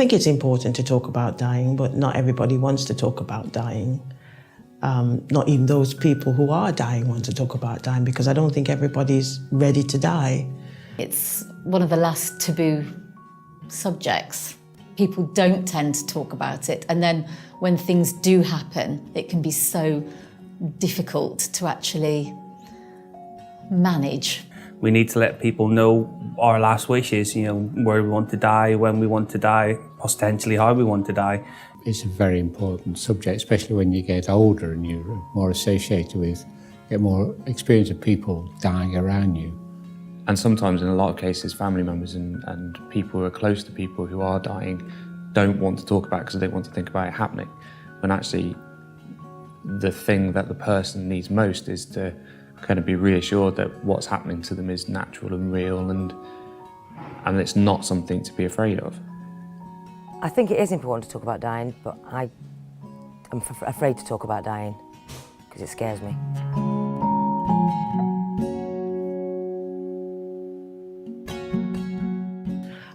think it's important to talk about dying, but not everybody wants to talk about dying. Not even those people who are dying want to talk about dying, because I don't think everybody's ready to die. It's one of the last taboo subjects. People don't tend to talk about it, and then when things do happen, it can be so difficult to actually manage. We need to let people know our last wishes, you know, where we want to die, when we want to die, potentially how we want to die. It's a very important subject, especially when you get older and you're more associated with, get more experience of people dying around you. And sometimes, in a lot of cases, family members and people who are close to people who are dying don't want to talk about it because they want to think about it happening. When actually, the thing that the person needs most is to kind of be reassured that what's happening to them is natural and real, and it's not something to be afraid of. I think it is important to talk about dying, but I'm afraid to talk about dying because it scares me.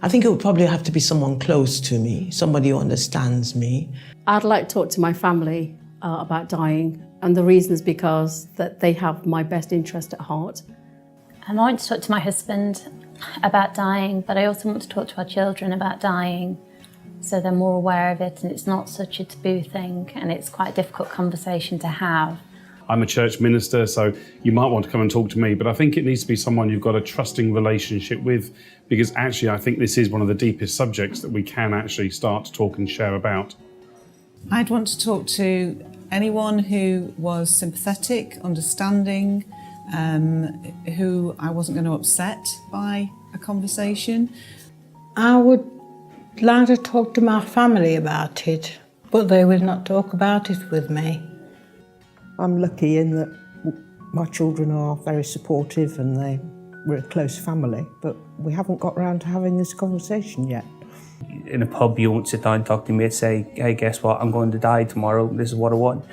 I think it would probably have to be someone close to me, somebody who understands me. I'd like to talk to my family about dying, and the reason is because that they have my best interest at heart. And I want to talk to my husband about dying, but I also want to talk to our children about dying, so they're more aware of it and it's not such a taboo thing, and it's quite a difficult conversation to have. I'm a church minister, so you might want to come and talk to me, but I think it needs to be someone you've got a trusting relationship with, because actually I think this is one of the deepest subjects that we can actually start to talk and share about. I'd want to talk to anyone who was sympathetic, understanding, who I wasn't going to upset by a conversation. I would like to talk to my family about it, but they will not talk about it with me. I'm lucky in that my children are very supportive and we're a close family, but we haven't got around to having this conversation yet. In a pub, you won't sit down and talk to me and say, hey, guess what, I'm going to die tomorrow, this is what I want.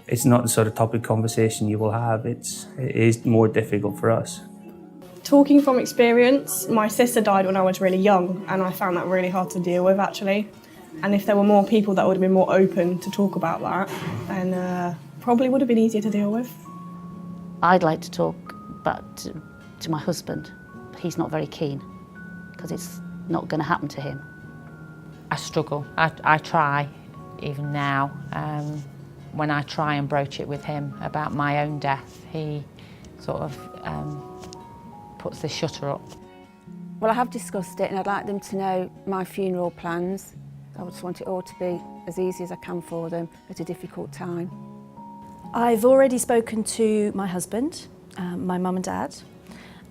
It's not the sort of topic conversation you will have. It is more difficult for us. Talking from experience, my sister died when I was really young, and I found that really hard to deal with, actually. And if there were more people that would have been more open to talk about that, then probably would have been easier to deal with. I'd like to talk but to my husband, but he's not very keen because it's not going to happen to him. I struggle. I try, even now. When I try and broach it with him about my own death, he sort of puts the shutter up. Well, I have discussed it and I'd like them to know my funeral plans. I just want it all to be as easy as I can for them at a difficult time. I've already spoken to my husband, my mum and dad,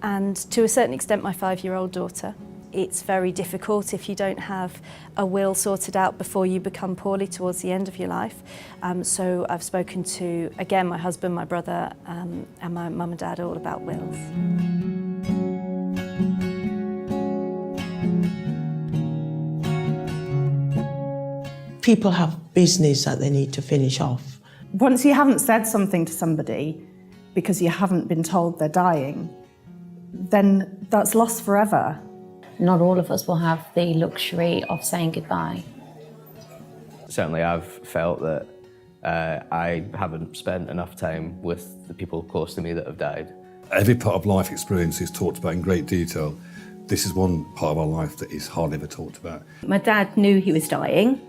and to a certain extent my 5-year-old daughter. It's very difficult if you don't have a will sorted out before you become poorly towards the end of your life. So I've spoken to, again, my husband, my brother, and my mum and dad all about wills. People have business that they need to finish off. Once you haven't said something to somebody because you haven't been told they're dying, then that's lost forever. Not all of us will have the luxury of saying goodbye. Certainly I've felt that I haven't spent enough time with the people close to me that have died. Every part of life experience is talked about in great detail. This is one part of our life that is hardly ever talked about. My dad knew he was dying,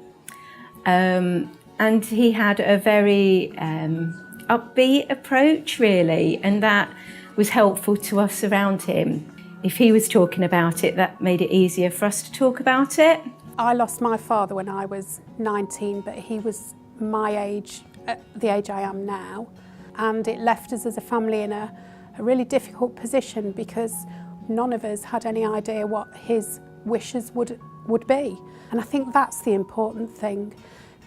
and he had a very upbeat approach, really, and that was helpful to us around him. If he was talking about it, that made it easier for us to talk about it. I lost my father when I was 19, but he was my age, at the age I am now, and it left us as a family in a really difficult position because none of us had any idea what his wishes would be. And I think that's the important thing,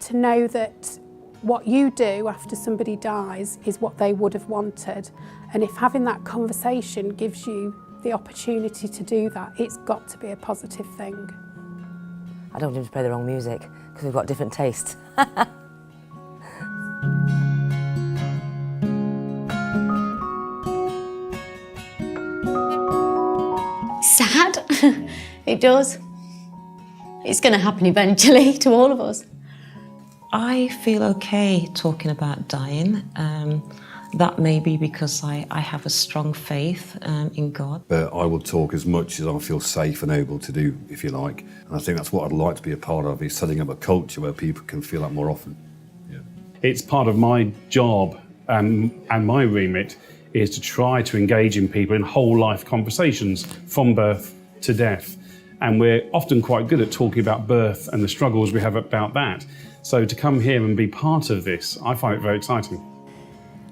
to know that what you do after somebody dies is what they would have wanted. And if having that conversation gives you the opportunity to do that, it's got to be a positive thing. I don't want him to play the wrong music because we've got different tastes. Sad. It does. It's going to happen eventually to all of us. I feel okay talking about dying. That may be because I have a strong faith in God. But I will talk as much as I feel safe and able to do, if you like. And I think that's what I'd like to be a part of, is setting up a culture where people can feel that more often. Yeah. It's part of my job and my remit is to try to engage in people in whole life conversations from birth to death. And we're often quite good at talking about birth and the struggles we have about that. So to come here and be part of this, I find it very exciting.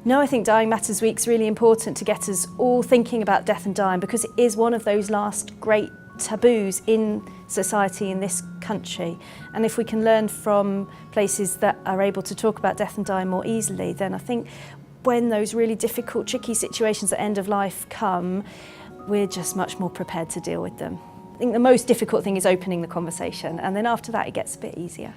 No, I think Dying Matters Week's really important to get us all thinking about death and dying, because it is one of those last great taboos in society in this country. And if we can learn from places that are able to talk about death and dying more easily, then I think when those really difficult, tricky situations at end of life come, we're just much more prepared to deal with them. I think the most difficult thing is opening the conversation, and then after that it gets a bit easier.